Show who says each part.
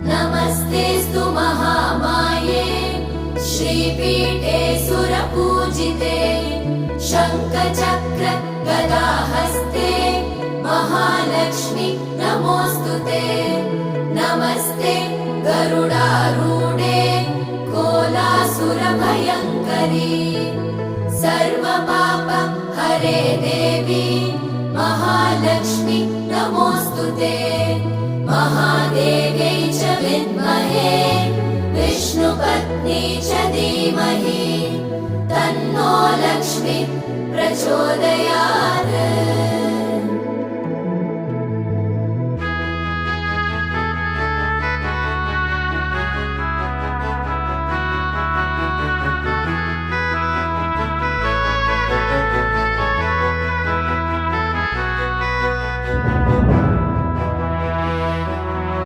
Speaker 1: नमस्तेऽस्तु महामाये श्रीपीठे सुरपूजिते शङ्खचक्र गदाहस्ते महालक्ष्मी नमोऽस्तु ते। नमस्ते गरुडारूढे कोलासुरभयङ्करी सर्वपाप हरे देवी महालक्ष्मी नमोऽस्तु ते। महादेव्यै च विद्महे विष्णुपत्नी च धीमहि तन्नो लक्ष्मी प्रचोदयात्।